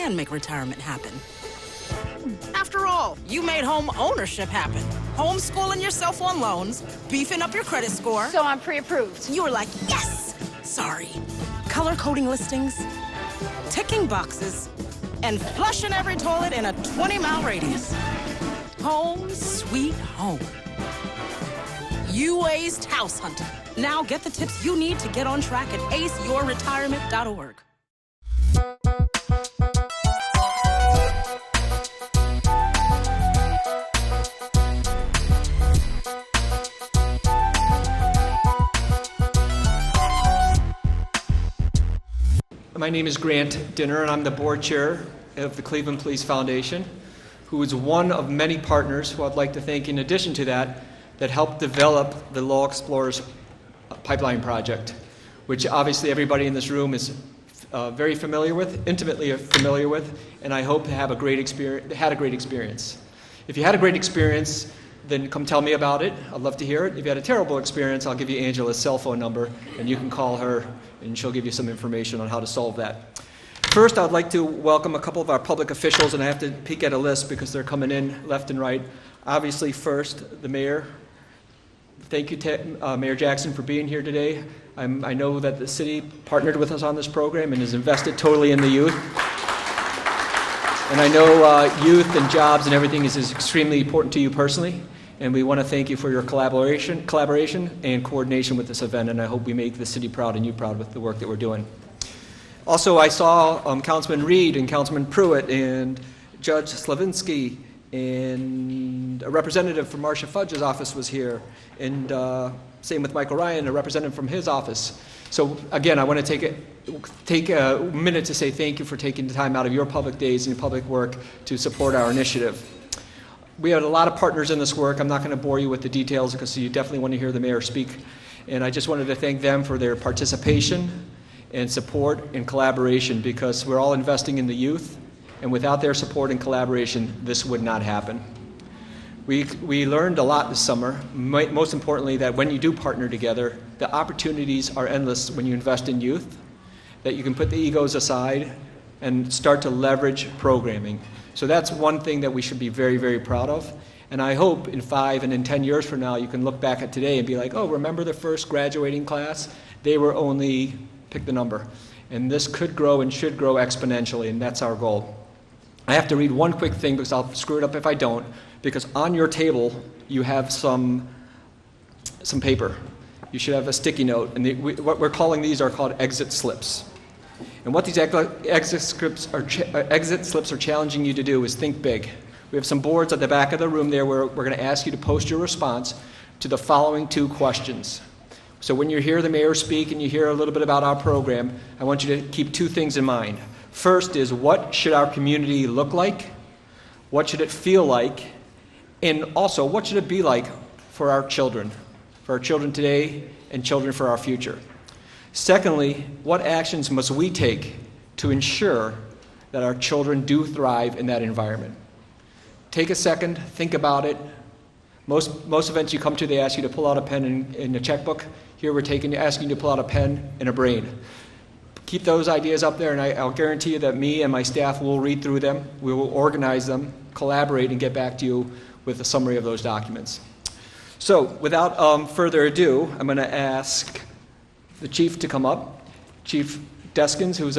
can make retirement happen. After all, you made home ownership happen. Homeschooling yourself on loans, beefing up your credit score. So I'm pre-approved. You were like, yes! Sorry. Color-coding listings, ticking boxes, and flushing every toilet in a 20-mile radius. Home sweet home. You aced house hunting. Now get the tips you need to get on track at aceyourretirement.org. My name is Grant Dinner, and I'm the board chair of the Cleveland Police Foundation, who is one of many partners who I'd like to thank in addition to that helped develop the Law Explorers Pipeline Project, which obviously everybody in this room is very familiar with, intimately familiar with, and I hope to have a great experience. If you had a great experience, then come tell me about it. I'd love to hear it. If you had a terrible experience, I'll give you Angela's cell phone number, and you can call her, and she'll give you some information on how to solve that. First, I'd like to welcome a couple of our public officials, and I have to peek at a list because they're coming in left and right. Obviously, first, the mayor. Thank you, Mayor Jackson, for being here today. I know that the city partnered with us on this program and has invested totally in the youth. And I know youth and jobs and everything is extremely important to you personally. And we want to thank you for your collaboration and coordination with this event, and I hope we make the city proud and you proud with the work that we're doing. Also, I saw Councilman Reed and Councilman Pruitt and Judge Slavinsky, and a representative from Marcia Fudge's office was here, and same with Michael Ryan, a representative from his office. So again, I want to take a minute to say thank you for taking the time out of your public days and your public work to support our initiative. We had a lot of partners in this work. I'm not going to bore you with the details because you definitely want to hear the mayor speak. And I just wanted to thank them for their participation and support and collaboration, because we're all investing in the youth, and without their support and collaboration, this would not happen. We learned a lot this summer, most importantly that when you do partner together, the opportunities are endless when you invest in youth, that you can put the egos aside and start to leverage programming. So that's one thing that we should be very, very proud of. And I hope in 5 and in 10 years from now, you can look back at today and be like, oh, remember the first graduating class? They were only, pick the number. And this could grow and should grow exponentially, and that's our goal. I have to read one quick thing because I'll screw it up if I don't, because on your table, you have some paper. You should have a sticky note, and what we're calling these are called exit slips. And what these exit slips are challenging you to do is think big. We have some boards at the back of the room there where we're going to ask you to post your response to the following 2 questions. So when you hear the mayor speak and you hear a little bit about our program, I want you to keep 2 things in mind. First is, what should our community look like? What should it feel like? And also, what should it be like for our children today and children for our future? Secondly, what actions must we take to ensure that our children do thrive in that environment? Take a second, think about it. Most events you come to, they ask you to pull out a pen and a checkbook. Here we're asking you to pull out a pen and a brain. Keep those ideas up there, and I'll guarantee you that me and my staff will read through them, we will organize them, collaborate, and get back to you with a summary of those documents. So without further ado, I'm going to ask the chief to come up. Chief Deskins, who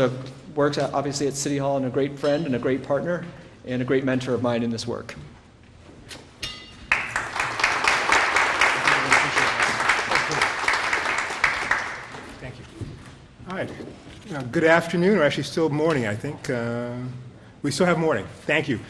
works obviously at City Hall and a great friend and a great partner and a great mentor of mine in this work. Thank you. All right. Good afternoon, or actually still morning, I think. We still have morning. Thank you.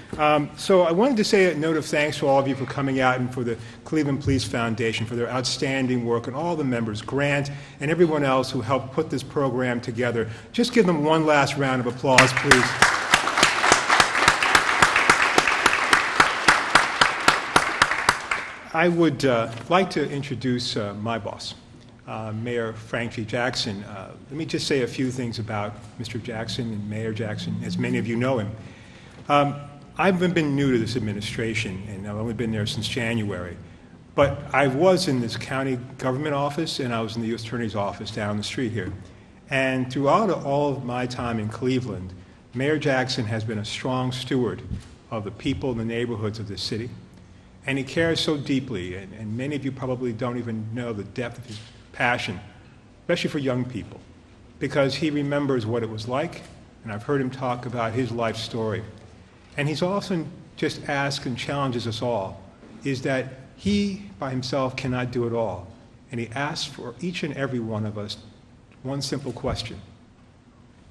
So I wanted to say a note of thanks to all of you for coming out, and for the Cleveland Police Foundation for their outstanding work, and all the members, Grant and everyone else who helped put this program together. Just give them one last round of applause, please. I would like to introduce my boss, Mayor Frank G. Jackson. Let me just say a few things about Mr. Jackson and Mayor Jackson, as many of you know him. I've been new to this administration, and I've only been there since January. But I was in this county government office, and I was in the U.S. Attorney's office down the street here. And throughout all of my time in Cleveland, Mayor Jackson has been a strong steward of the people in the neighborhoods of this city, and he cares so deeply, and many of you probably don't even know the depth of his passion, especially for young people, because he remembers what it was like, and I've heard him talk about his life story. And he's often just asked and challenges us all, is that he by himself cannot do it all. And he asks for each and every one of us one simple question: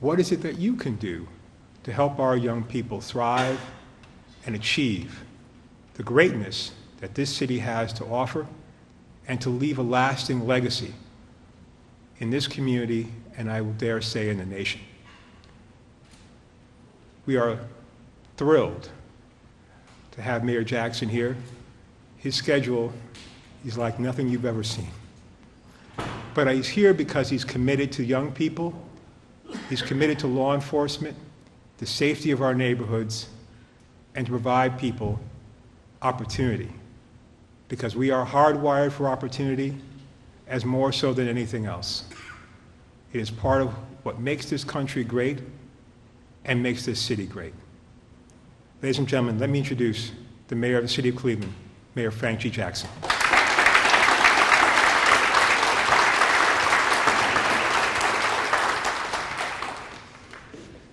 what is it that you can do to help our young people thrive and achieve the greatness that this city has to offer, and to leave a lasting legacy in this community, and I will dare say in the nation? We are thrilled to have Mayor Jackson here. His schedule is like nothing you've ever seen. But he's here because he's committed to young people, he's committed to law enforcement, the safety of our neighborhoods, and to provide people opportunity. Because we are hardwired for opportunity, as more so than anything else. It is part of what makes this country great and makes this city great. Ladies and gentlemen, let me introduce the Mayor of the City of Cleveland, Mayor Frank G. Jackson.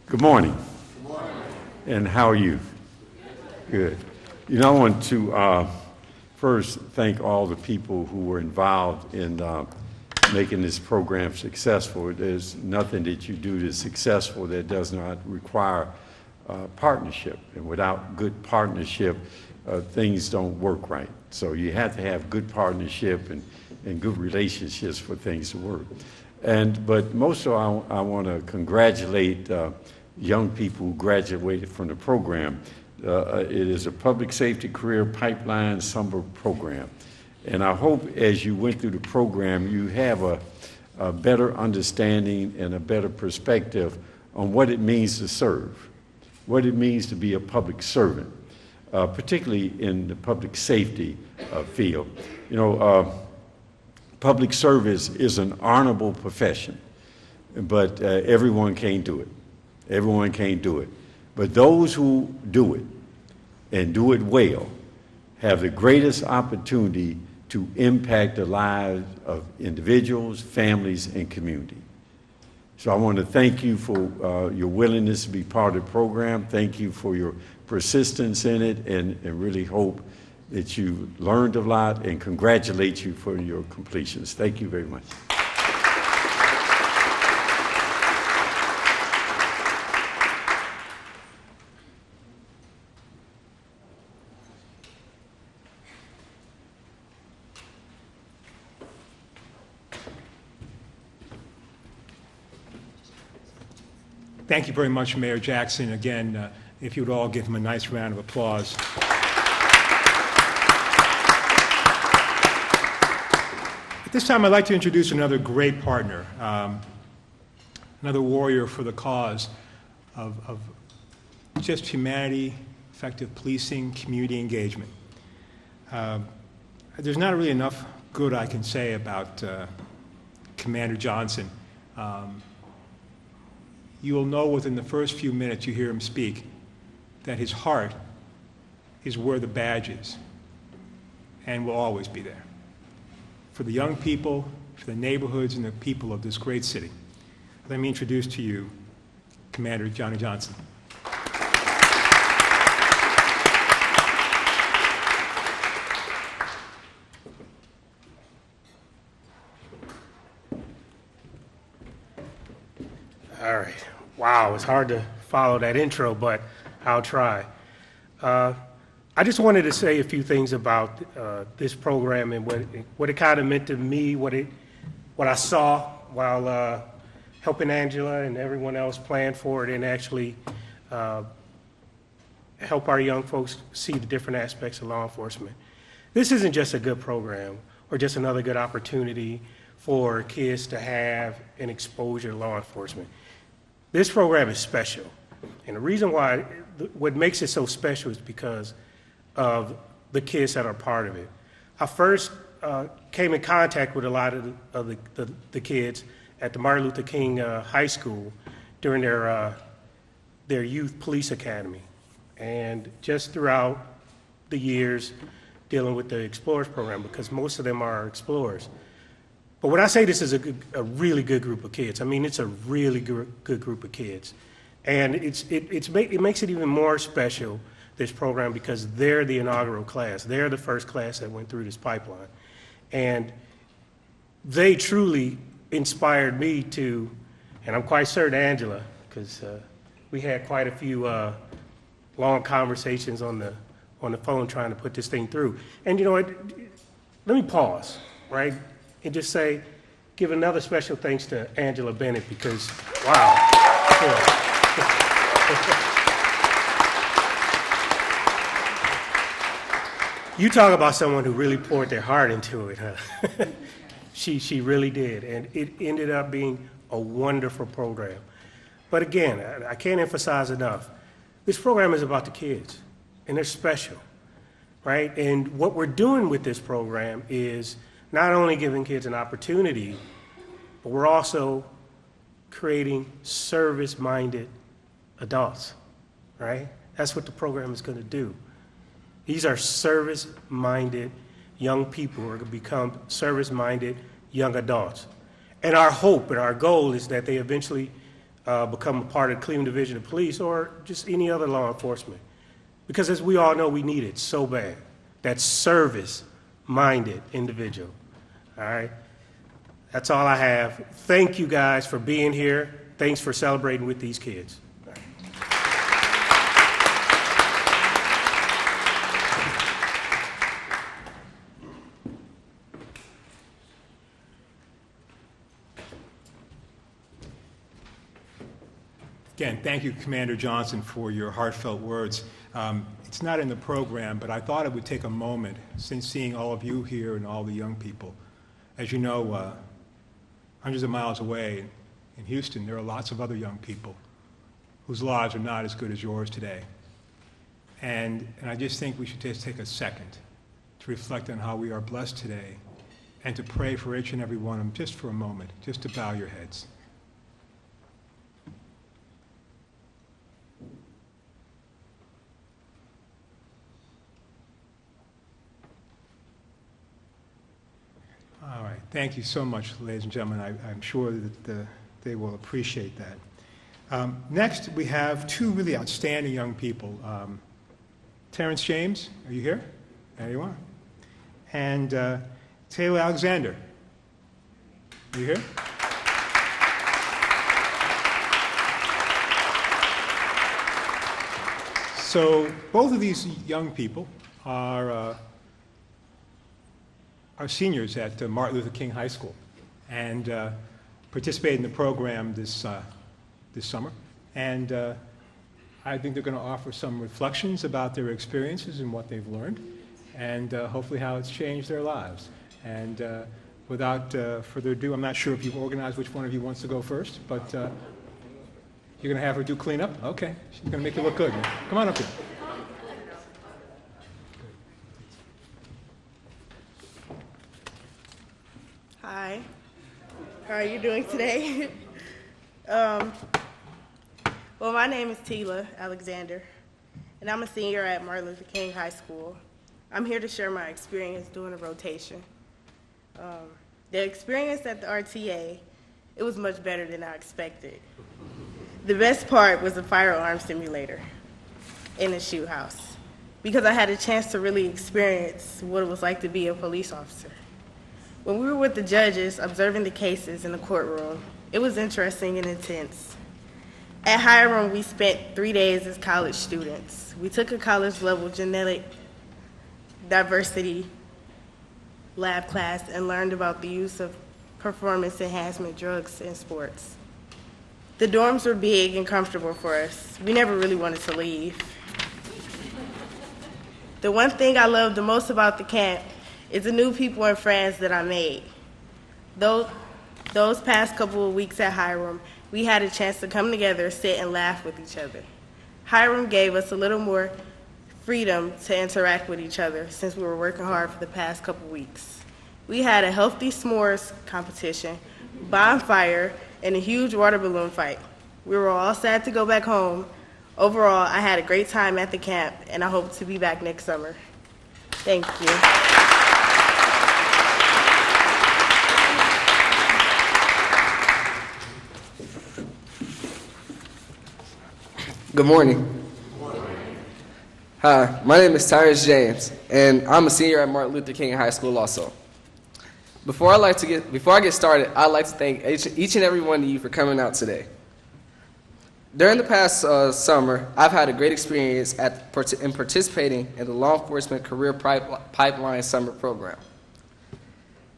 Good morning. Good morning. And how are you? Good. You know, I want to first thank all the people who were involved in making this program successful. There's nothing that you do that's successful that does not require partnership. And without good partnership, things don't work right. So you have to have good partnership and good relationships for things to work. But most of all, I want to congratulate young people who graduated from the program. It is a public safety career pipeline summer program. And I hope as you went through the program, you have a better understanding and a better perspective on what it means to serve, what it means to be a public servant, particularly in the public safety field. You know, public service is an honorable profession, but everyone can't do it. Everyone can't do it. But those who do it and do it well have the greatest opportunity to impact the lives of individuals, families, and community. So I want to thank you for your willingness to be part of the program. Thank you for your persistence in it, and really hope that you learned a lot, and congratulate you for your completions. Thank you very much. Thank you very much, Mayor Jackson. Again, if you would all give him a nice round of applause. At this time, I'd like to introduce another great partner, another warrior for the cause of just humanity, effective policing, community engagement. There's not really enough good I can say about Commander Johnson. You will know within the first few minutes you hear him speak that his heart is where the badge is and will always be there. For the young people, for the neighborhoods and the people of this great city. Let me introduce to you Commander Johnny Johnson. All right. Wow, it's hard to follow that intro, but I'll try. I just wanted to say a few things about this program and what it kind of meant to me, what I saw while helping Angela and everyone else plan for it, and actually help our young folks see the different aspects of law enforcement. This isn't just a good program or just another good opportunity for kids to have an exposure to law enforcement. This program is special, and the reason why, what makes it so special is because of the kids that are part of it. I first came in contact with a lot of the kids at the Martin Luther King High School during their youth police academy. And just throughout the years dealing with the Explorers program, because most of them are Explorers. But when I say this is a really good group of kids, I mean it's a really good group of kids. And it makes it even more special, this program, because they're the inaugural class. They're the first class that went through this pipeline. And they truly inspired me to, and I'm quite certain Angela, because we had quite a few long conversations on the phone trying to put this thing through. And you know what, let me pause, right, and just say, give another special thanks to Angela Bennett, because, wow. Yeah. You talk about someone who really poured their heart into it, huh? She really did, and it ended up being a wonderful program. But again, I can't emphasize enough, this program is about the kids, and they're special, right? And what we're doing with this program is not only giving kids an opportunity, but we're also creating service-minded adults, right? That's what the program is going to do. These are service-minded young people who are going to become service-minded young adults. And our hope and our goal is that they eventually become a part of the Cleveland Division of Police or just any other law enforcement. Because as we all know, we need it so bad. That service-minded individual, all right? That's all I have. Thank you guys for being here. Thanks for celebrating with these kids. Again, thank you, Commander Johnson, for your heartfelt words. It's not in the program, but I thought it would take a moment, since seeing all of you here and all the young people. As you know, hundreds of miles away in Houston, there are lots of other young people whose lives are not as good as yours today. And I just think we should just take a second to reflect on how we are blessed today and to pray for each and every one of them just for a moment, just to bow your heads. All right. Thank you so much, ladies and gentlemen. I'm sure that they will appreciate that. Next, we have two really outstanding young people. Terrence James, are you here? There you are. And Taylor Alexander. Are you here? So both of these young people are seniors at Martin Luther King High School and participated in the program this summer. And I think they're going to offer some reflections about their experiences and what they've learned and hopefully how it's changed their lives. And without further ado, I'm not sure if you've organized which one of you wants to go first, but you're going to have her do cleanup? Okay. She's going to make you look good. Come on up here. Hi, how are you doing today? Well, my name is Tila Alexander, and I'm a senior at Martin Luther King High School. I'm here to share my experience doing a rotation. The experience at the RTA, it was much better than I expected. The best part was the firearm simulator in the shoot house, because I had a chance to really experience what it was like to be a police officer. When we were with the judges observing the cases in the courtroom, it was interesting and intense. At Hiram, we spent 3 days as college students. We took a college-level genetic diversity lab class and learned about the use of performance enhancement drugs in sports. The dorms were big and comfortable for us. We never really wanted to leave. The one thing I loved the most about the camp is the new people and friends that I made. Those past couple of weeks at Hiram, we had a chance to come together, sit, and laugh with each other. Hiram gave us a little more freedom to interact with each other since we were working hard for the past couple weeks. We had a healthy s'mores competition, bonfire, and a huge water balloon fight. We were all sad to go back home, Overall, I had a great time at the camp, and I hope to be back next summer. Thank you. Good morning. Hi, my name is Tyrus James, and I'm a senior at Martin Luther King High School also. Before I get started, I'd like to thank each and every one of you for coming out today. During the past summer, I've had a great experience in participating in the Law Enforcement Career Pipeline Summer Program.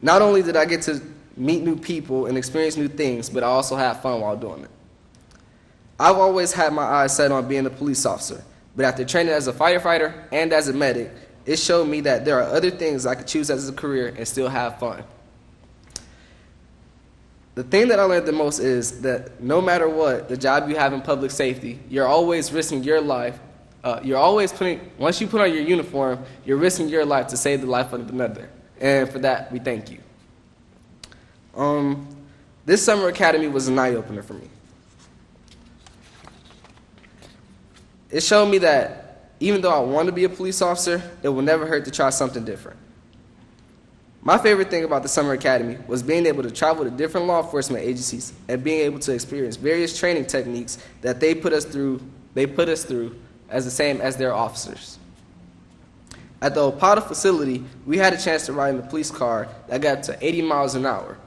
Not only did I get to meet new people and experience new things, but I also had fun while doing it. I've always had my eyes set on being a police officer, but after training as a firefighter and as a medic, it showed me that there are other things I could choose as a career and still have fun. The thing that I learned the most is that no matter what the job you have in public safety, you're always risking your life. Once you put on your uniform, you're risking your life to save the life of another. And for that, we thank you. This summer academy was an eye-opener for me. It showed me that even though I want to be a police officer, it will never hurt to try something different. My favorite thing about the summer academy was being able to travel to different law enforcement agencies and being able to experience various training techniques that they put us through as the same as their officers. At the Opata facility, we had a chance to ride in a police car that got up to 80 miles an hour.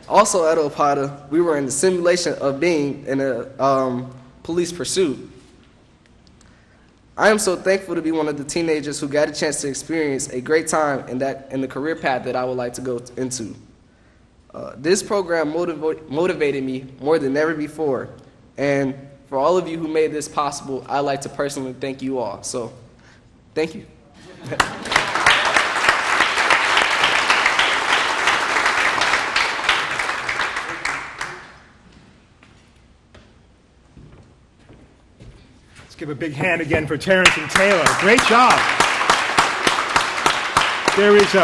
Also at Opata, we were in the simulation of being in a police pursuit. I am so thankful to be one of the teenagers who got a chance to experience a great time in the career path that I would like to go into. This program motivated me more than ever before, and for all of you who made this possible, I'd like to personally thank you all. So, thank you. Let's give a big hand again for Terrence and Taylor. Great job. There is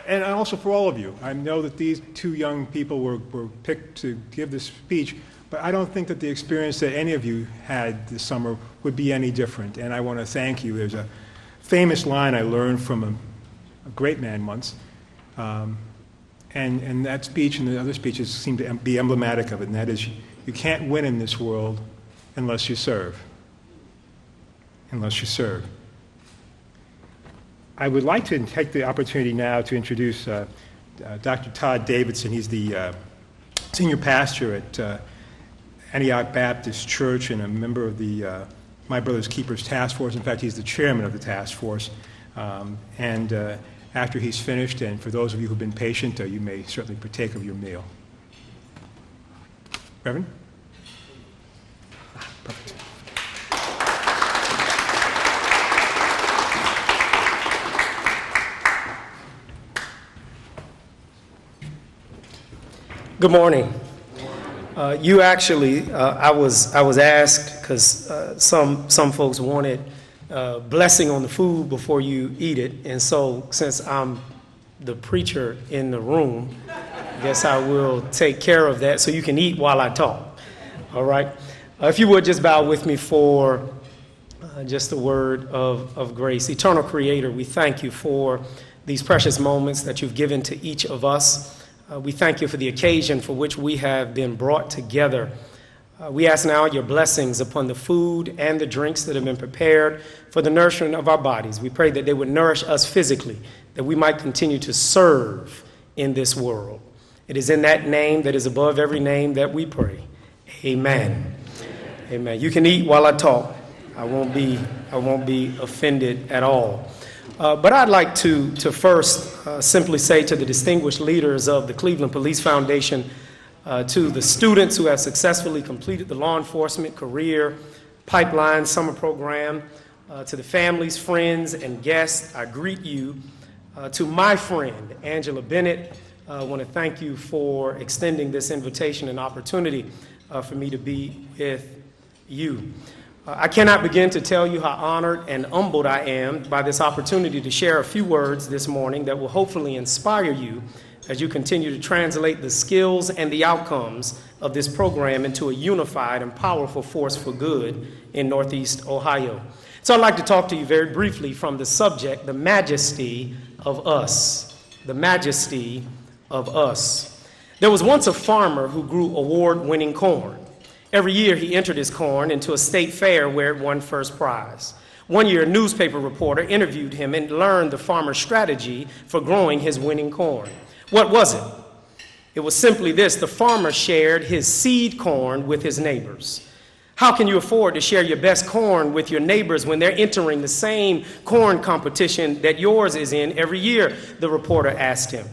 and also for all of you. I know that these two young people were picked to give this speech, but I don't think that the experience that any of you had this summer would be any different, and I want to thank you. There's a famous line I learned from a great man once, and that speech and the other speeches seem to be emblematic of it, and that is, you can't win in this world unless you serve. Unless you serve. I would like to take the opportunity now to introduce Dr. Todd Davidson. He's the senior pastor at Antioch Baptist Church and a member of the My Brother's Keepers Task Force. In fact, he's the chairman of the task force. After he's finished, and for those of you who've been patient, you may certainly partake of your meal. Reverend? Perfect. Good morning. You actually, I was asked because some folks wanted blessing on the food before you eat it, and so since I'm the preacher in the room, I guess I will take care of that so you can eat while I talk. All right. If you would just bow with me for just a word of grace. Eternal Creator, we thank you for these precious moments that you've given to each of us. We thank you for the occasion for which we have been brought together. We ask now your blessings upon the food and the drinks that have been prepared for the nourishment of our bodies. We pray that they would nourish us physically, that we might continue to serve in this world. It is in that name that is above every name that we pray. Amen. Amen. You can eat while I talk. I won't be offended at all. But I'd like to first simply say to the distinguished leaders of the Cleveland Police Foundation, to the students who have successfully completed the Law Enforcement Career Pipeline Summer Program, to the families, friends, and guests, I greet you. To my friend, Angela Bennett, I want to thank you for extending this invitation and opportunity for me to be with you. I cannot begin to tell you how honored and humbled I am by this opportunity to share a few words this morning that will hopefully inspire you as you continue to translate the skills and the outcomes of this program into a unified and powerful force for good in Northeast Ohio. So I'd like to talk to you very briefly from the subject, the majesty of us. The majesty of us. There was once a farmer who grew award-winning corn. Every year he entered his corn into a state fair where it won first prize. One year, a newspaper reporter interviewed him and learned the farmer's strategy for growing his winning corn. What was it? It was simply this: the farmer shared his seed corn with his neighbors. How can you afford to share your best corn with your neighbors when they're entering the same corn competition that yours is in every year? The reporter asked him.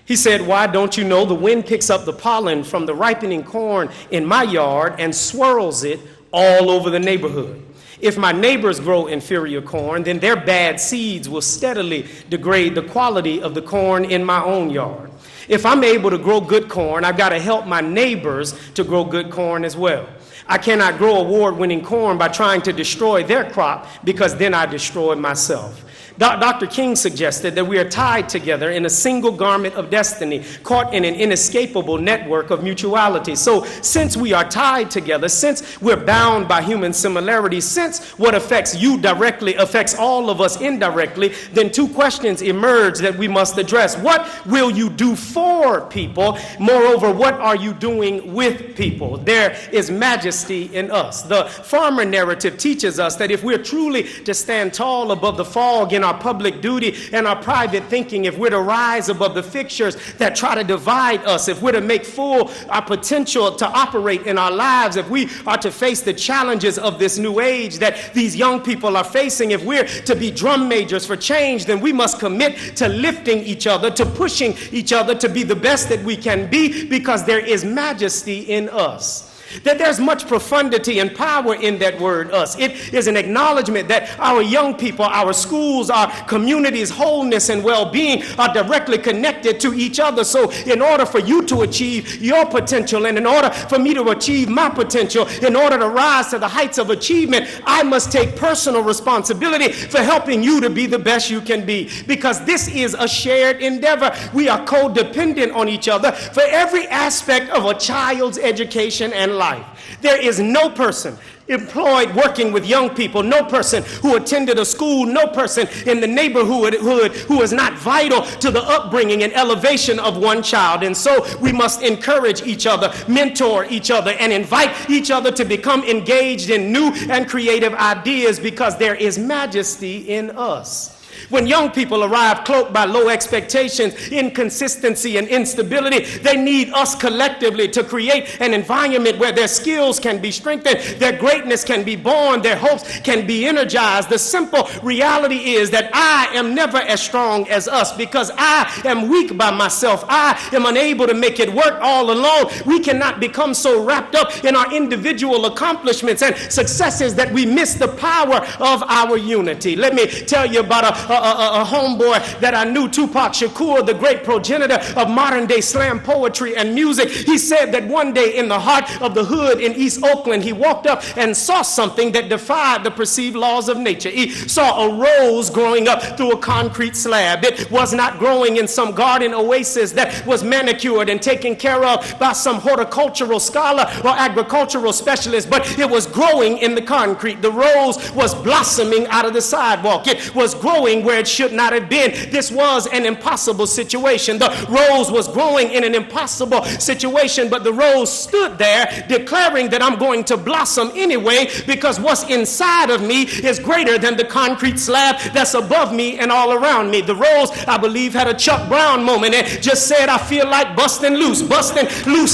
He said, "Why, don't you know the wind picks up the pollen from the ripening corn in my yard and swirls it all over the neighborhood? If my neighbors grow inferior corn, then their bad seeds will steadily degrade the quality of the corn in my own yard. If I'm able to grow good corn, I've got to help my neighbors to grow good corn as well. I cannot grow award-winning corn by trying to destroy their crop, because then I destroy myself." Dr. King suggested that we are tied together in a single garment of destiny, caught in an inescapable network of mutuality. So since we are tied together, since we're bound by human similarities, since what affects you directly affects all of us indirectly, then two questions emerge that we must address. What will you do for people? Moreover, what are you doing with people? There is majesty in us. The farmer narrative teaches us that if we're truly to stand tall above the fog in our public duty and our private thinking, if we're to rise above the fixtures that try to divide us, if we're to make full our potential to operate in our lives, if we are to face the challenges of this new age that these young people are facing, if we're to be drum majors for change, then we must commit to lifting each other, to pushing each other to be the best that we can be, because there is majesty in us. That there's much profundity and power in that word us. It is an acknowledgement that our young people, our schools, our communities' wholeness and well-being are directly connected to each other. So in order for you to achieve your potential, and in order for me to achieve my potential, in order to rise to the heights of achievement, I must take personal responsibility for helping you to be the best you can be, because this is a shared endeavor. We are codependent on each other for every aspect of a child's education and life. There is no person employed working with young people, no person who attended a school, no person in the neighborhood who is not vital to the upbringing and elevation of one child. And so we must encourage each other, mentor each other, and invite each other to become engaged in new and creative ideas, because there is majesty in us. When young people arrive cloaked by low expectations, inconsistency, and instability, they need us collectively to create an environment where their skills can be strengthened, their greatness can be born, their hopes can be energized. The simple reality is that I am never as strong as us, because I am weak by myself. I am unable to make it work all alone. We cannot become so wrapped up in our individual accomplishments and successes that we miss the power of our unity. Let me tell you about a homeboy that I knew, Tupac Shakur, the great progenitor of modern day slam poetry and music. He said that one day in the heart of the hood in East Oakland, he walked up and saw something that defied the perceived laws of nature. He saw a rose growing up through a concrete slab. It was not growing in some garden oasis that was manicured and taken care of by some horticultural scholar or agricultural specialist, but it was growing in the concrete. The rose was blossoming out of the sidewalk. It was growing where it should not have been. This was an impossible situation. The rose was growing in an impossible situation, but the rose stood there declaring that I'm going to blossom anyway, because what's inside of me is greater than the concrete slab that's above me and all around me. The rose, I believe, had a Chuck Brown moment and just said, I feel like busting loose.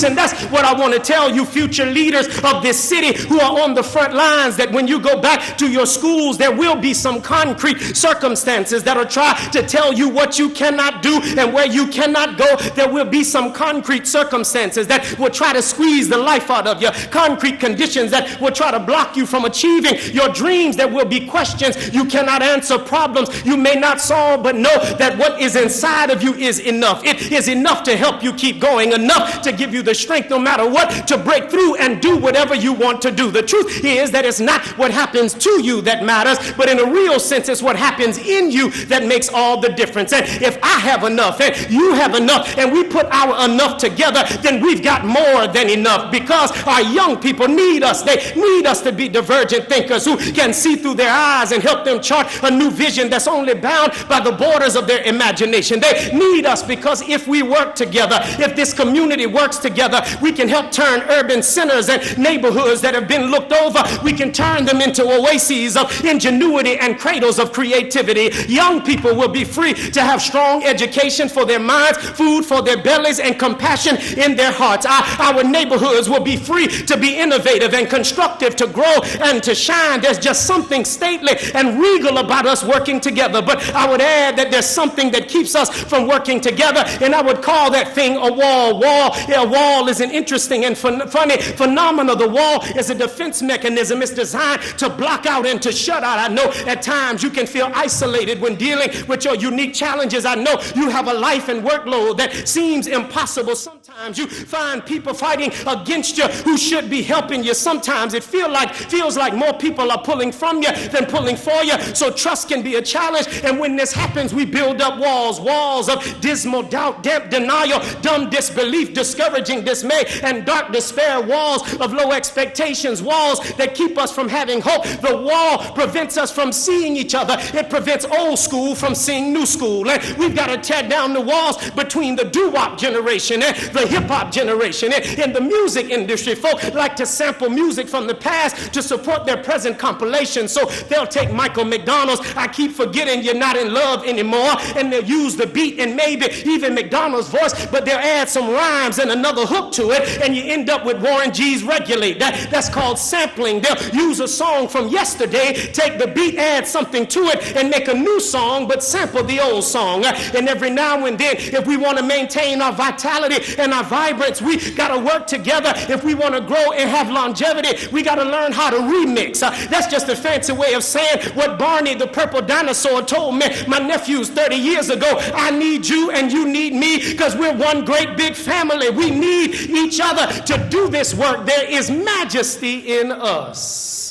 And that's what I want to tell you, future leaders of this city who are on the front lines, that when you go back to your schools, there will be some concrete circumstances that are trying to tell you what you cannot do and where you cannot go. There will be some concrete circumstances that will try to squeeze the life out of you, concrete conditions that will try to block you from achieving your dreams. There will be questions you cannot answer, problems you may not solve, but know that what is inside of you is enough. It is enough to help you keep going, enough to give you the strength no matter what to break through and do whatever you want to do. The truth is that it's not what happens to you that matters, but in a real sense, it's what happens in in you that makes all the difference. And if I have enough and you have enough and we put our enough together, then we've got more than enough, because our young people need us. They need us to be divergent thinkers who can see through their eyes and help them chart a new vision that's only bound by the borders of their imagination. They need us because if we work together, if this community works together, we can help turn urban centers and neighborhoods that have been looked over, we can turn them into oases of ingenuity and cradles of creativity. Young people will be free to have strong education for their minds, food for their bellies, and compassion in their hearts. Our neighborhoods will be free to be innovative and constructive, to grow and to shine. There's just something stately and regal about us working together. But I would add that there's something that keeps us from working together, and I would call that thing a wall. A wall is an interesting and funny phenomenon. The wall is a defense mechanism. It's designed to block out and to shut out. I know at times you can feel isolated when dealing with your unique challenges. I know you have a life and workload that seems impossible. Sometimes you find people fighting against you who should be helping you. Sometimes it feels like more people are pulling from you than pulling for you. So trust can be a challenge. And when this happens, we build up walls of dismal doubt, denial, dumb disbelief, discouraging dismay, and dark despair, walls of low expectations, walls that keep us from having hope. The wall prevents us from seeing each other. It prevents old school from seeing new school. And we've got to tear down the walls between the doo-wop generation and the hip-hop generation. In the music industry, folk like to sample music from the past to support their present compilation. So they'll take Michael McDonald's "I Keep Forgetting You're Not in Love Anymore," and they'll use the beat and maybe even McDonald's voice, but they'll add some rhymes and another hook to it, and you end up with Warren G's "Regulate." That's called sampling. They'll use a song from yesterday, take the beat, add something to it, and make a new song, but sample the old song. And every now and then, if we want to maintain our vitality and our vibrance, we got to work together. If we want to grow and have longevity, we got to learn how to remix. That's just a fancy way of saying what Barney the Purple Dinosaur told me, my nephews, 30 years ago. I need you and you need me, because we're one great big family. We need each other to do this work. There is majesty in us.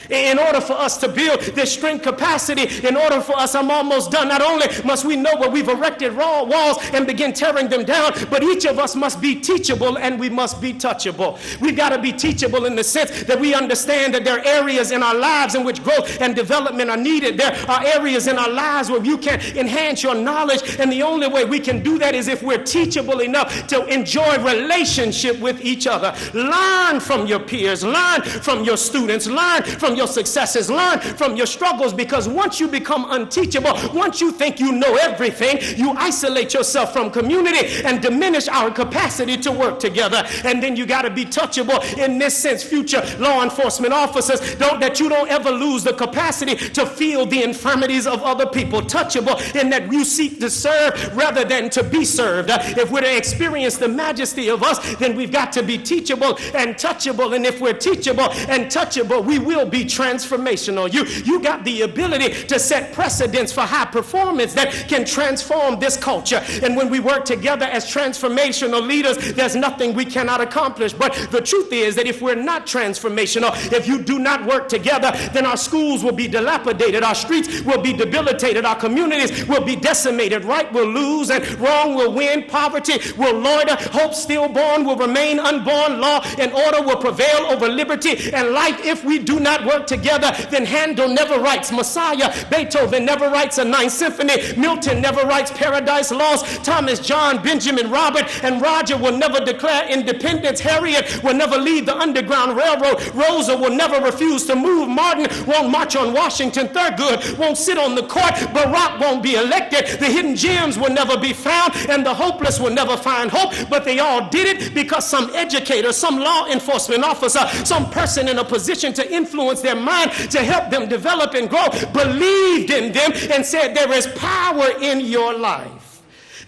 In order for us to build this strength capacity, in order for us, I'm almost done, not only must we know where we've erected raw walls and begin tearing them down, but each of us must be teachable and we must be touchable. We've got to be teachable in the sense that we understand that there are areas in our lives in which growth and development are needed. There are areas in our lives where you can enhance your knowledge, and the only way we can do that is if we're teachable enough to enjoy relationship with each other. Learn from your peers, learn from your students, learn from your successes, learn from your struggles, because once you become unteachable, once you think you know everything, you isolate yourself from community and diminish our capacity to work together. And then you got to be touchable in this sense. Future law enforcement officers, that you don't ever lose the capacity to feel the infirmities of other people. Touchable in that you seek to serve rather than to be served. If we're to experience the majesty of us, then we've got to be teachable and touchable. And if we're teachable and touchable, we will be transformational. You got the ability to set precedents for high performance that can transform this culture. And when we work together as transformational leaders, there's nothing we cannot accomplish. But the truth is that if we're not transformational, if you do not work together, then our schools will be dilapidated, our streets will be debilitated, our communities will be decimated, right will lose and wrong will win, poverty will loiter, hope stillborn will remain unborn, law and order will prevail over liberty and life. If we do not work together, then Handel never writes Messiah, Beethoven never writes a Ninth Symphony, Milton never writes Paradise Lost, Thomas, John, Benjamin, Robert, and Roger will never declare independence, Harriet will never leave the Underground Railroad, Rosa will never refuse to move, Martin won't march on Washington, Thurgood won't sit on the court, Barack won't be elected, the hidden gems will never be found, and the hopeless will never find hope. But they all did it because some educator, some law enforcement officer, some person in a position to influence their mind to help them develop and grow, believed in them and said, there is power in your life.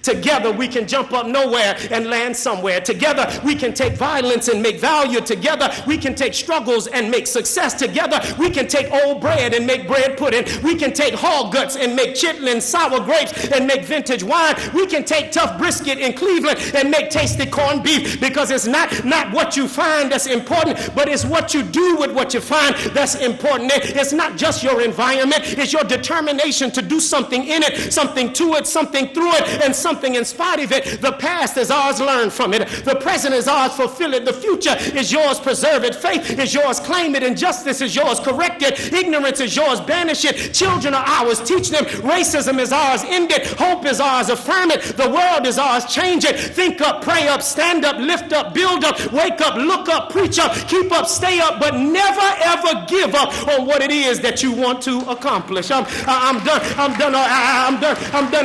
Together we can jump up nowhere and land somewhere. Together we can take violence and make value. Together we can take struggles and make success. Together we can take old bread and make bread pudding. We can take hog guts and make chitlins, sour grapes and make vintage wine. We can take tough brisket in Cleveland and make tasty corned beef, because it's not what you find that's important, but it's what you do with what you find that's important. It's not just your environment, it's your determination to do something in it, something to it, something through it, and something in spite of it. The past is ours, learn from it. The present is ours, fulfill it. The future is yours, preserve it. Faith is yours, claim it. Injustice is yours, correct it. Ignorance is yours, banish it. Children are ours, teach them. Racism is ours, end it. Hope is ours, affirm it. The world is ours, change it. Think up, pray up, stand up, lift up, build up, wake up, look up, preach up, keep up, stay up, but never ever give up on what it is that you want to accomplish. I'm done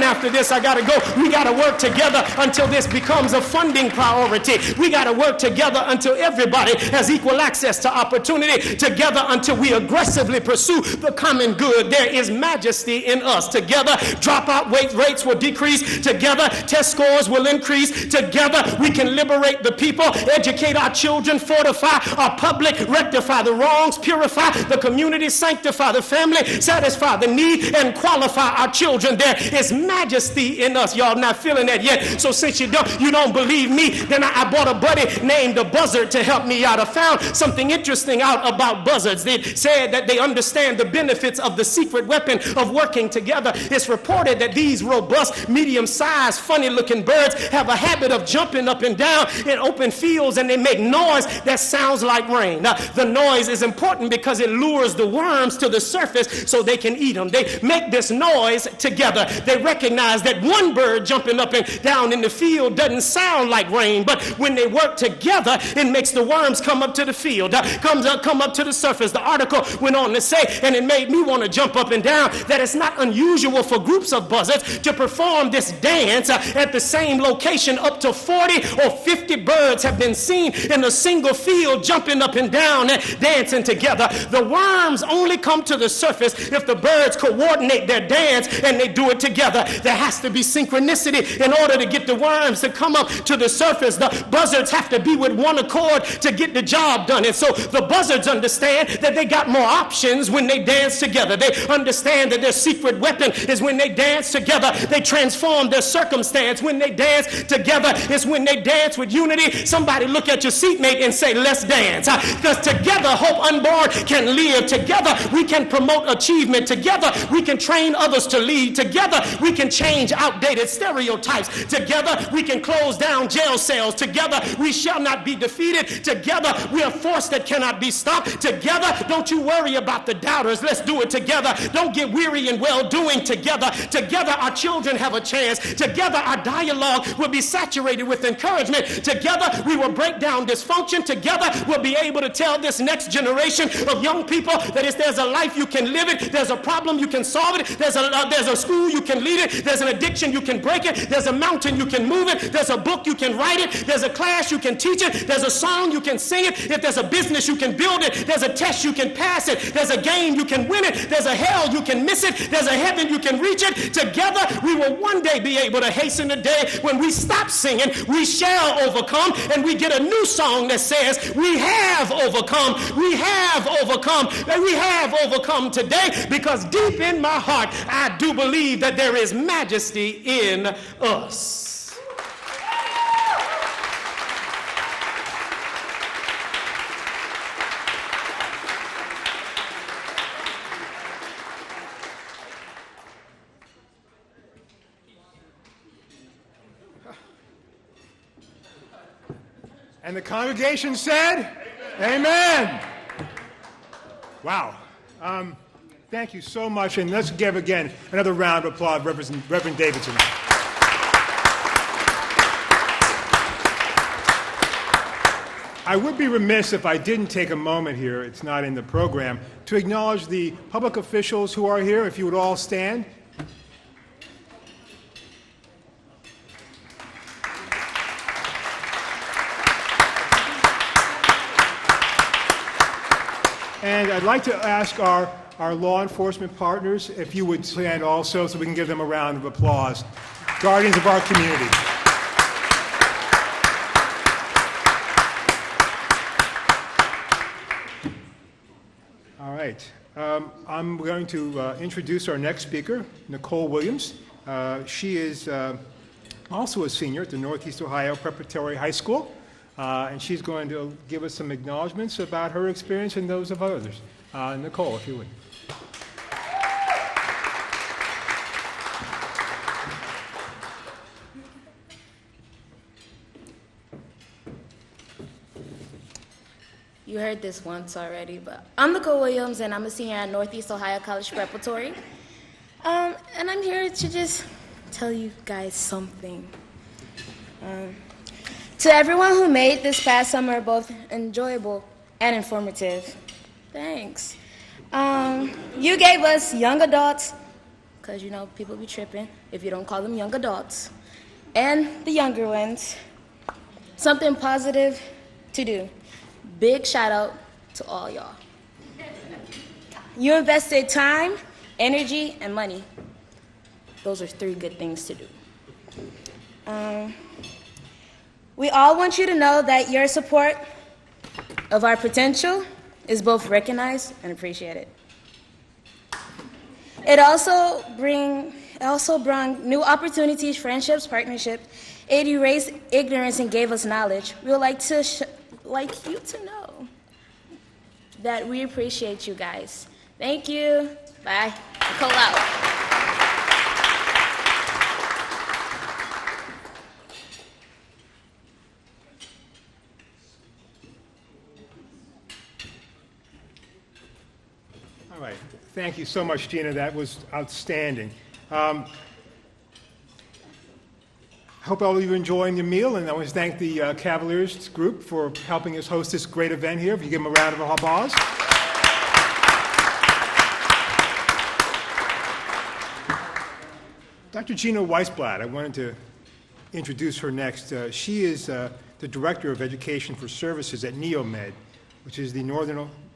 after this. I gotta go. We gotta work together until this becomes a funding priority. We gotta work together until everybody has equal access to opportunity. Together until we aggressively pursue the common good. There is majesty in us. Together, dropout rates will decrease. Together, test scores will increase. Together, we can liberate the people, educate our children, fortify our public, rectify the wrongs, purify the community, sanctify the family, satisfy the need, and qualify our children. There is majesty in us. Y'all not feeling that yet. So since you don't believe me, then I bought a buddy named the Buzzard to help me out. I found something interesting out about buzzards. They said that they understand the benefits of the secret weapon of working together. It's reported that these robust, medium-sized, funny-looking birds have a habit of jumping up and down in open fields, and they make noise that sounds like rain. Now, the noise is important because it lures the worms to the surface so they can eat them. They make this noise together. They recognize that one bird jumping up and down in the field doesn't sound like rain, but when they work together, it makes the worms come up to the field, come up to the surface. The article went on to say, and it made me want to jump up and down, that it's not unusual for groups of buzzards to perform this dance at the same location. Up to 40 or 50 birds have been seen in a single field jumping up and down and dancing together. The worms only come to the surface if the birds coordinate their dance and they do it together. There has to be synchronicity in order to get the worms to come up to the surface. The buzzards have to be with one accord to get the job done. And so the buzzards understand that they got more options when they dance together. They understand that their secret weapon is when they dance together. They transform their circumstance. When they dance together, it's when they dance with unity. Somebody look at your seatmate and say, let's dance. Because together, hope unborn can live. Together, we can promote achievement. Together, we can train others to lead. Together, we can change outdated stereotypes. Together, we can close down jail cells. Together, we shall not be defeated. Together, we are force that cannot be stopped. Together, don't you worry about the doubters. Let's do it together. Don't get weary in well-doing. Together, our children have a chance. Together, our dialogue will be saturated with encouragement. Together, we will break down dysfunction. Together, we'll be able to tell this next generation of young people that if there's a life, you can live it. There's a problem, you can solve it. There's a school, you can lead it. There's an addiction, you can break it. There's a mountain, you can move it. There's a book, you can write it. There's a class, you can teach it. There's a song, you can sing it. If there's a business, you can build it. There's a test, you can pass it. There's a game, you can win it. There's a hell, you can miss it. There's a heaven, you can reach it. Together, we will one day be able to hasten the day when we stop singing, we shall overcome, and we get a new song that says, we have overcome, we have overcome, and we have overcome today, because deep in my heart, I do believe that there is majesty in us. And the congregation said, Amen. Wow. Thank you so much. And let's give again another round of applause, Reverend Davidson. I would be remiss if I didn't take a moment here, it's not in the program, to acknowledge the public officials who are here. If you would all stand. And I'd like to ask our law enforcement partners if you would stand also so we can give them a round of applause. guardians of our community. All right. I'm going to introduce our next speaker, Nicole Williams. She is also a senior at the Northeast Ohio Preparatory High School, and she's going to give us some acknowledgments about her experience and those of others. Nicole, if you would. You heard this once already, but I'm Nicole Williams, and I'm a senior at Northeast Ohio College Preparatory. And I'm here to just tell you guys something. To everyone who made this past summer both enjoyable and informative, thanks. You gave us young adults, because you know people be tripping if you don't call them young adults, and the younger ones, something positive to do. Big shout out to all y'all. You invested time, energy, and money. Those are 3 good things to do. We all want you to know that your support of our potential is both recognized and appreciated. It also brought new opportunities, friendships, partnerships. It erased ignorance and gave us knowledge. We would like you to know that we appreciate you guys. Thank you. Bye. Nicole out. All right. Thank you so much, Gina. That was outstanding. I hope all of you are enjoying your meal, and I want to thank the Cavaliers group for helping us host this great event here. If you give them a round of applause. Dr. Gina Weisblatt, I wanted to introduce her next. She is the Director of Education for Services at NeoMed, which is the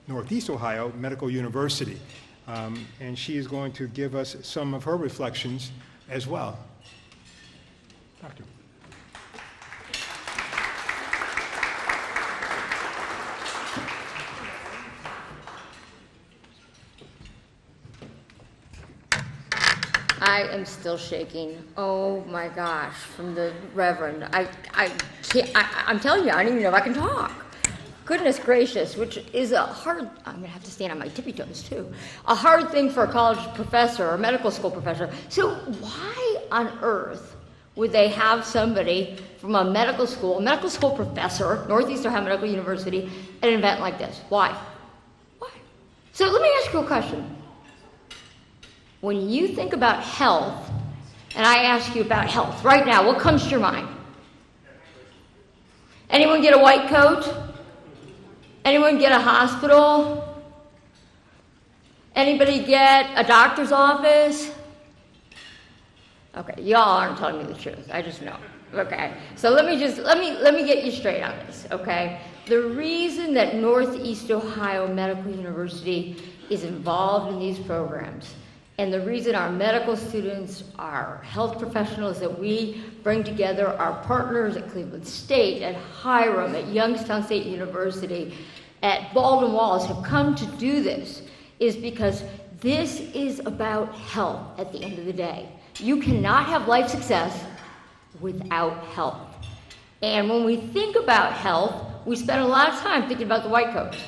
Northeast Ohio Medical University. And she is going to give us some of her reflections as well. Doctor. I am still shaking. Oh my gosh, from the Reverend. I'm telling you, I don't even know if I can talk. Goodness gracious, which is a hard, I'm gonna have to stand on my tippy toes too, a hard thing for a college professor or medical school professor. So why on earth would they have somebody from a medical school professor, Northeast Ohio Medical University, at an event like this? Why? Why? So let me ask you a question. When you think about health, and I ask you about health right now, what comes to your mind? Anyone get a white coat? Anyone get a hospital? Anybody get a doctor's office? Okay, y'all aren't telling me the truth. I just know. Okay, so let me get you straight on this. Okay, the reason that Northeast Ohio Medical University is involved in these programs, and the reason our medical students, our health professionals that we bring together, our partners at Cleveland State, at Hiram, at Youngstown State University, at Baldwin Wallace have come to do this is because this is about health at the end of the day. You cannot have life success without health. And when we think about health, we spend a lot of time thinking about the white coats.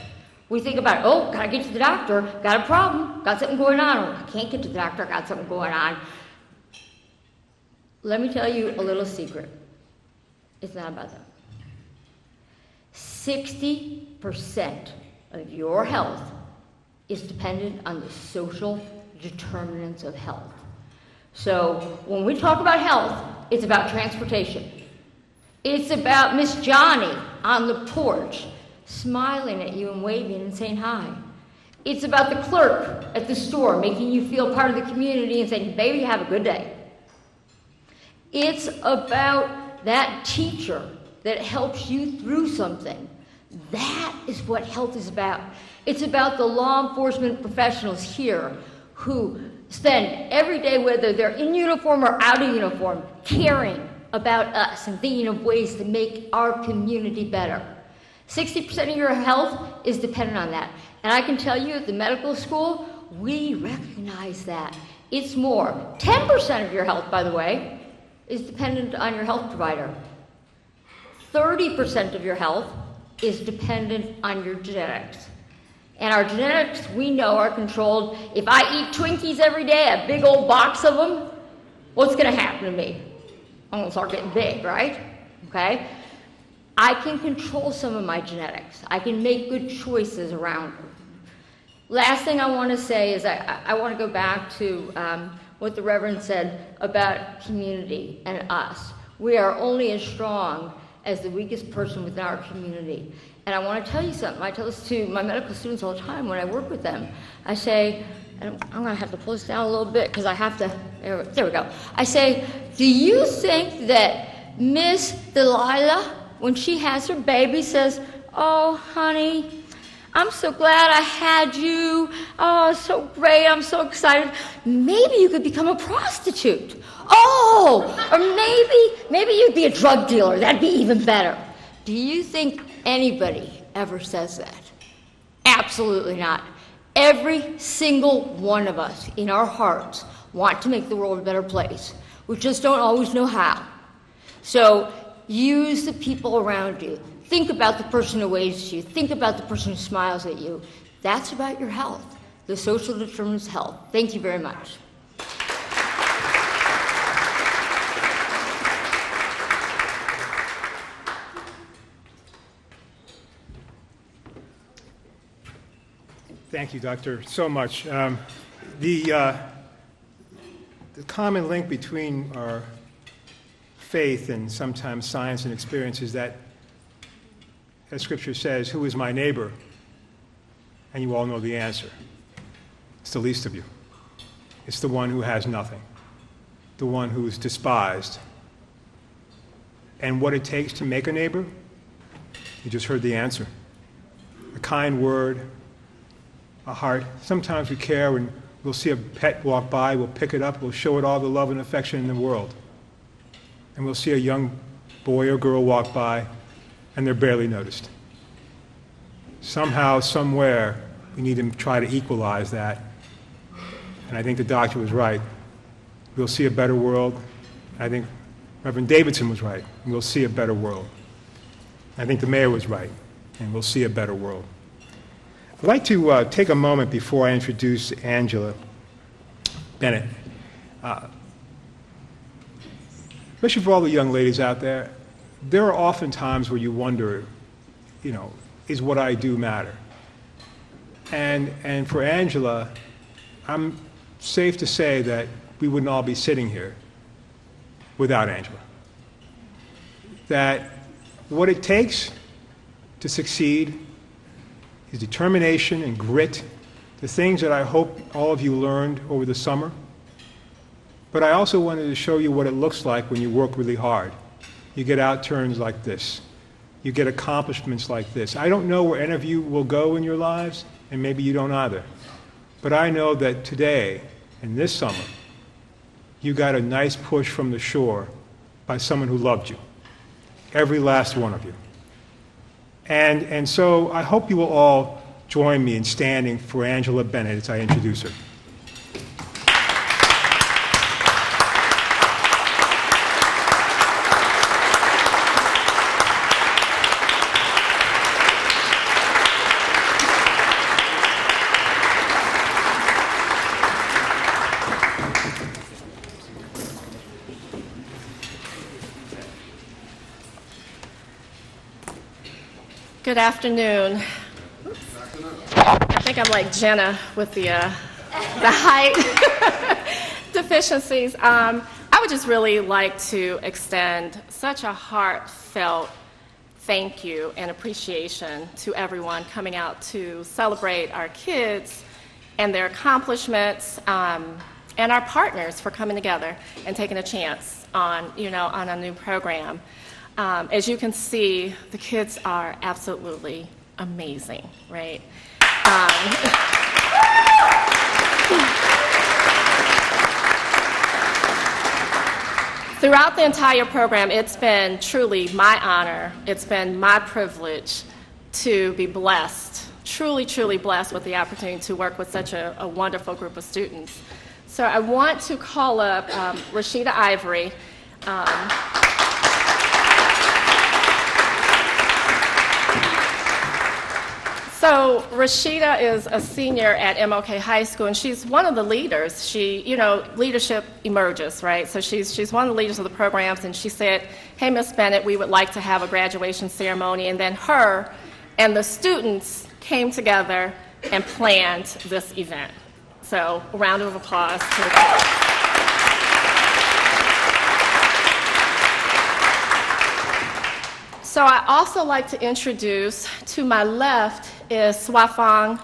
We think about, oh, gotta get to the doctor, got a problem, got something going on, or I can't get to the doctor, got something going on. Let me tell you a little secret. It's not about that. 60% of your health is dependent on the social determinants of health. So when we talk about health, it's about transportation. It's about Miss Johnny on the porch smiling at you and waving and saying hi. It's about the clerk at the store making you feel part of the community and saying, baby, have a good day. It's about that teacher that helps you through something. That is what health is about. It's about the law enforcement professionals here who spend every day, whether they're in uniform or out of uniform, caring about us and thinking of ways to make our community better. 60% of your health is dependent on that. And I can tell you at the medical school, we recognize that. It's more. 10% of your health, by the way, is dependent on your health provider. 30% of your health is dependent on your genetics. And our genetics, we know, are controlled. If I eat Twinkies every day, a big old box of them, what's going to happen to me? I'm going to start getting big, right? Okay? I can control some of my genetics. I can make good choices around them. Last thing I want to say is I want to go back to what the Reverend said about community and us. We are only as strong as the weakest person within our community. And I want to tell you something. I tell this to my medical students all the time when I work with them. I say, and I'm going to have to pull this down a little bit because I have to, there we go. I say, do you think that Miss Delilah, when she has her baby, says, oh, honey, I'm so glad I had you. Oh, so great. I'm so excited. Maybe you could become a prostitute. Oh, or maybe you'd be a drug dealer. That'd be even better. Do you think anybody ever says that? Absolutely not. Every single one of us in our hearts want to make the world a better place. We just don't always know how. So use the people around you. Think about the person who waves to you. Think about the person who smiles at you. That's about your health. The social determinants of health. Thank you very much. Thank you, Doctor, so much. The common link between our faith and sometimes science and experience is that, as Scripture says, who is my neighbor? And you all know the answer. It's the least of you. It's the one who has nothing, the one who is despised. And what it takes to make a neighbor, you just heard the answer. A kind word, a heart. Sometimes we care when we'll see a pet walk by, we'll pick it up, we'll show it all the love and affection in the world. And we'll see a young boy or girl walk by, and they're barely noticed. Somehow, somewhere, we need to try to equalize that. And I think the doctor was right. We'll see a better world. I think Reverend Davidson was right, and we'll see a better world. I think the mayor was right, and we'll see a better world. I'd like to take a moment before I introduce Angela Bennett. Especially for all the young ladies out there, there are often times where you wonder, is what I do matter? And for Angela, I'm safe to say that we wouldn't all be sitting here without Angela. That what it takes to succeed is determination and grit, the things that I hope all of you learned over the summer. But I also wanted to show you what it looks like when you work really hard. You get outturns like this. You get accomplishments like this. I don't know where any of you will go in your lives, and maybe you don't either. But I know that today, and this summer, you got a nice push from the shore by someone who loved you. Every last one of you. And so I hope you will all join me in standing for Angela Bennett as I introduce her. Good afternoon. I think I'm like Jenna with the height deficiencies. I would just really like to extend such a heartfelt thank you and appreciation to everyone coming out to celebrate our kids and their accomplishments, and our partners for coming together and taking a chance on a new program. As you can see, the kids are absolutely amazing, right? Throughout the entire program, it's been truly my honor, it's been my privilege to be blessed, truly, truly blessed with the opportunity to work with such a wonderful group of students. So I want to call up Rashida Ivory. So Rashida is a senior at MLK High School, and she's one of the leaders. Leadership emerges, right? So she's one of the leaders of the programs, and she said, hey, Miss Bennett, we would like to have a graduation ceremony. And then her and the students came together and planned this event. So a round of applause to them. So I also like to introduce, to my left is Swafong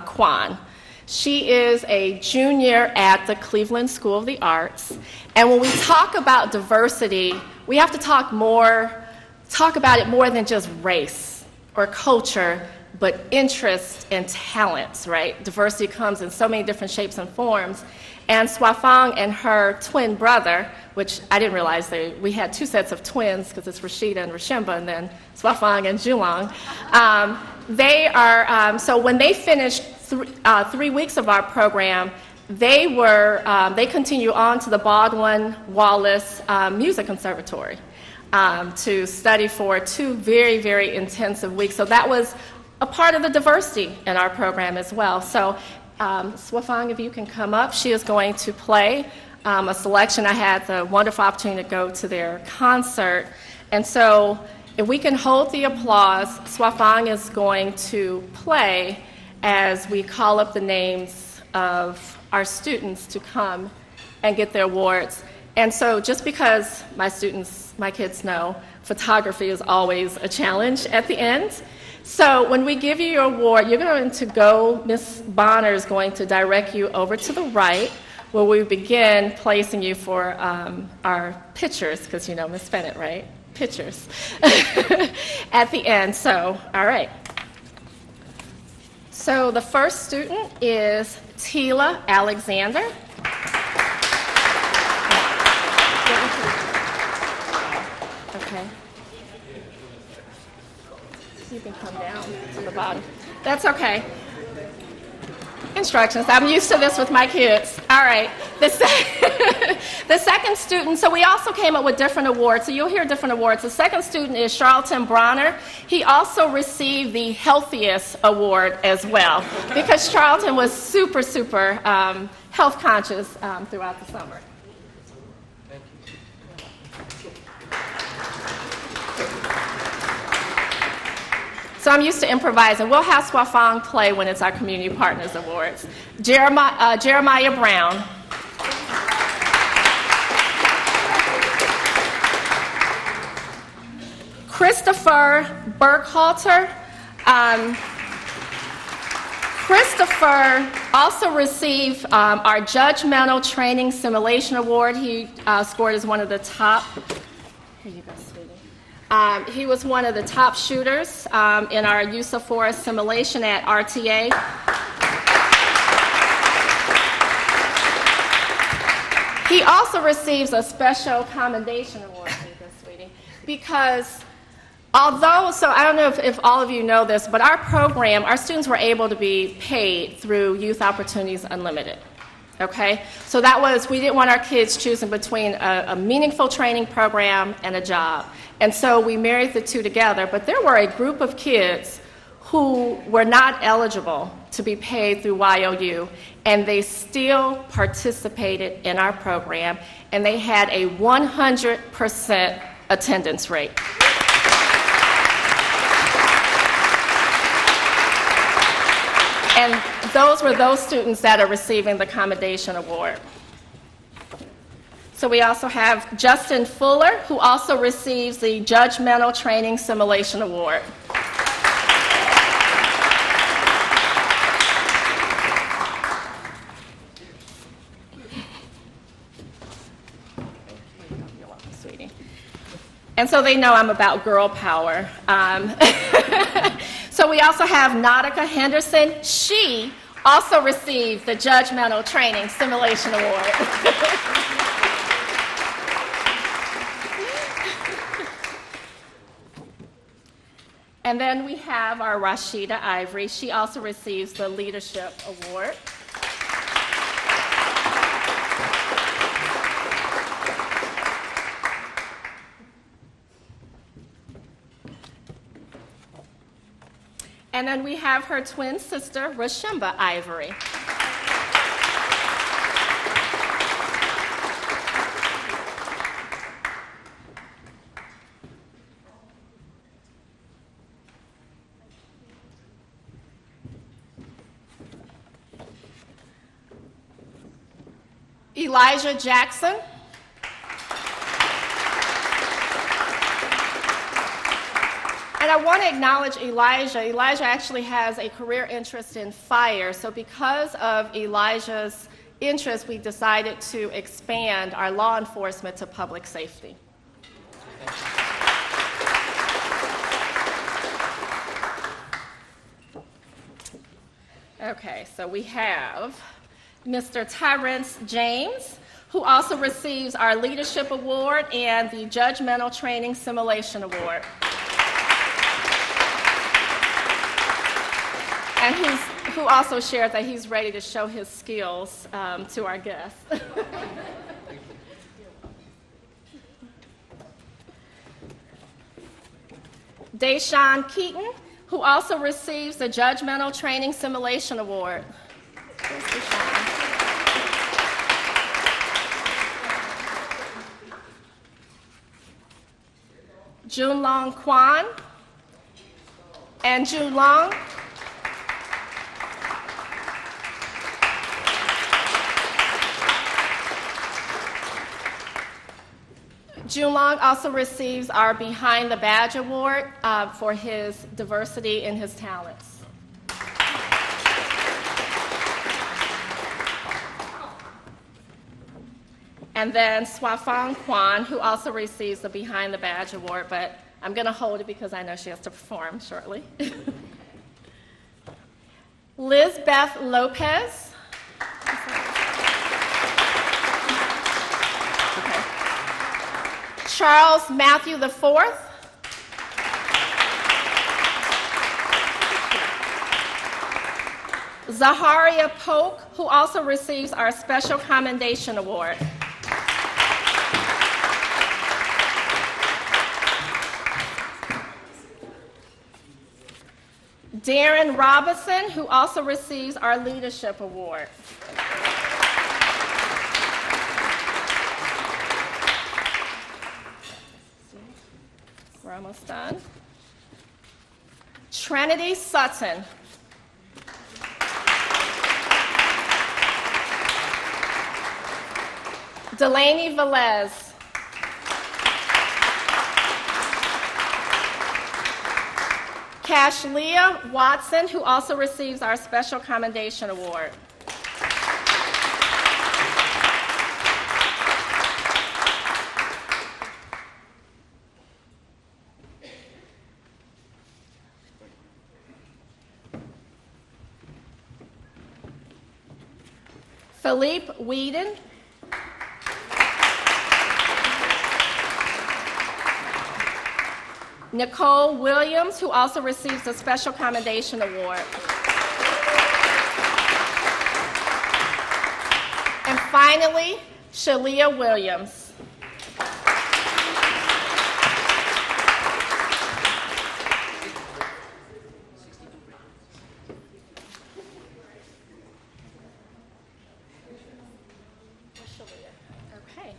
Kwan. She is a junior at the Cleveland School of the Arts. And when we talk about diversity, we have to talk about it more than just race or culture, but interest and talents, right? Diversity comes in so many different shapes and forms. And Swafong and her twin brother, which I didn't realize we had two sets of twins because it's Rashida and Rashimba, and then Swafong and Julong. So when they finished 3 weeks of our program, they continue on to the Baldwin Wallace Music Conservatory to study for 2 very, very intensive weeks. So that was a part of the diversity in our program as well. So Swafong, if you can come up, she is going to play a selection. I had the wonderful opportunity to go to their concert. And so if we can hold the applause, Swafong is going to play as we call up the names of our students to come and get their awards. And so just because my kids know, photography is always a challenge at the end. So when we give you your award, you're going to go, Ms. Bonner is going to direct you over to the right, where we begin placing you for our pictures, because you know Ms. Bennett, right? Pictures at the end. So, all right. So the first student is Tila Alexander. Okay. You can come down to the bottom. That's okay. Instructions. I'm used to this with my kids. All right. The second student, so we also came up with different awards. So you'll hear different awards. The second student is Charlton Bronner. He also received the Healthiest Award as well because Charlton was super, super health conscious throughout the summer. So I'm used to improvising. We'll have Swafong play when it's our Community Partners Awards. Jeremiah Brown. Christopher Burkhalter. Christopher also received our Judgmental Training Simulation Award. He scored as one of the top. Here you go, sweetie. He was one of the top shooters in our use of force simulation at RTA. He also receives a special commendation award, sweetie, because although, so I don't know if all of you know this, but our program, our students were able to be paid through Youth Opportunities Unlimited. Okay? So that was, we didn't want our kids choosing between a meaningful training program and a job. And so we married the two together, but there were a group of kids who were not eligible to be paid through YOU, and they still participated in our program, and they had a 100% attendance rate. And those were those students that are receiving the Commendation Award. So we also have Justin Fuller, who also receives the Judgmental Training Simulation Award. And so they know I'm about girl power. So we also have Nautica Henderson. She also received the Judgmental Training Simulation Award. And then we have our Rashida Ivory. She also receives the Leadership Award. And then we have her twin sister, Rashimba Ivory. Elijah Jackson. And I want to acknowledge Elijah. Elijah actually has a career interest in fire. So because of Elijah's interest, we decided to expand our law enforcement to public safety. Okay, so we have Mr. Tyrence James, who also receives our Leadership Award and the Judgmental Training Simulation Award. And who also shared that he's ready to show his skills to our guests. Deshaun Keaton, who also receives the Judgmental Training Simulation Award. Here's Deshaun. Junlong Kwan and Junlong. Junlong also receives our Behind the Badge Award for his diversity in his talents. And then Swafong Kwan, who also receives the Behind the Badge Award, but I'm going to hold it because I know she has to perform shortly. Lizbeth Lopez. Charles Matthew IV. Zaharia Polk, who also receives our Special Commendation Award. Darren Robinson, who also receives our Leadership Award. We're almost done. Trinity Sutton. Delaney Velez. Cashlia Watson, who also receives our Special Commendation Award. Philippe Whedon. Nicole Williams, who also receives a Special Commendation Award. And finally, Shalia Williams. Okay.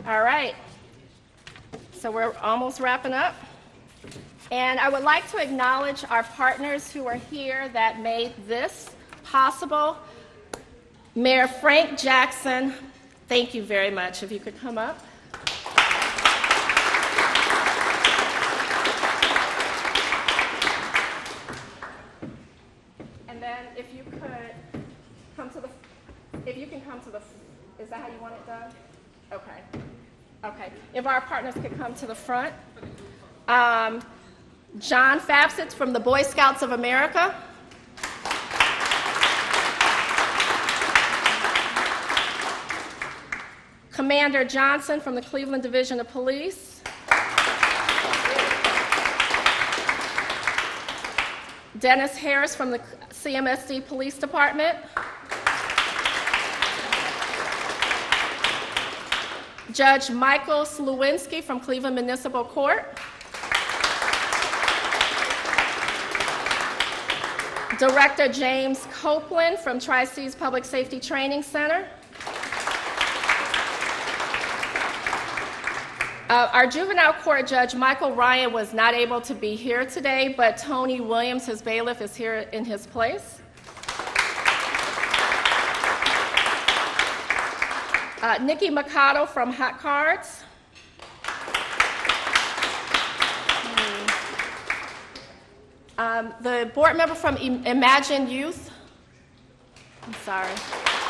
All right. So we're almost wrapping up. And I would like to acknowledge our partners who are here that made this possible. Mayor Frank Jackson, thank you very much. If you could come up. And then if you could come to the, is that how you want it done? Okay. Okay, if our partners could come to the front. John Fabsitz from the Boy Scouts of America. Commander Johnson from the Cleveland Division of Police. Dennis Harris from the CMSD Police Department. Judge Michael Slewinski from Cleveland Municipal Court. Director James Copeland from Tri-Cities Public Safety Training Center. Our juvenile court judge, Michael Ryan, was not able to be here today, but Tony Williams, his bailiff, is here in his place. Nikki Mikado from Hot Cards. The board member from Imagine Youth. I'm sorry.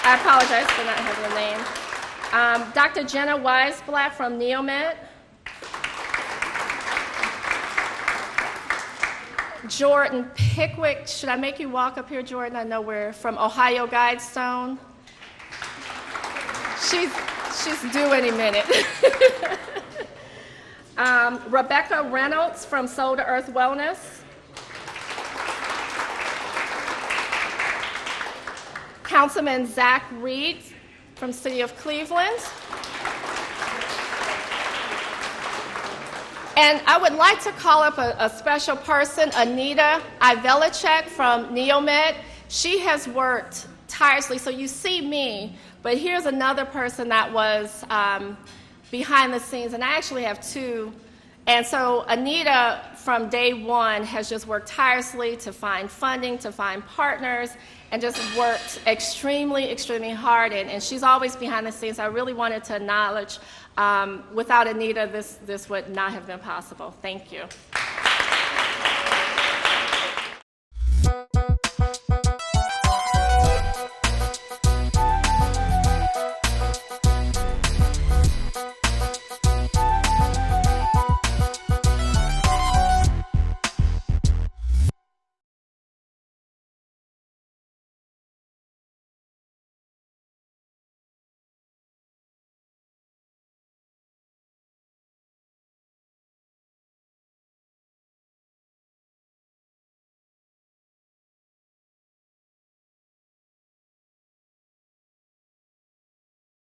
I apologize for not having your name. Dr. Jenna Weisblatt from Neomed. Jordan Pickwick. Should I make you walk up here, Jordan? I know we're from Ohio Guidestone. She's due any minute. Rebecca Reynolds from Soul to Earth Wellness. Councilman Zach Reed from City of Cleveland. And I would like to call up a special person, Anita Ivelicek from Neomed. She has worked tirelessly, so you see me, but here's another person that was behind the scenes, and I actually have two. And so Anita, from day one, has just worked tirelessly to find funding, to find partners, and just worked extremely, extremely hard. And she's always behind the scenes. I really wanted to acknowledge, without Anita, this would not have been possible. Thank you.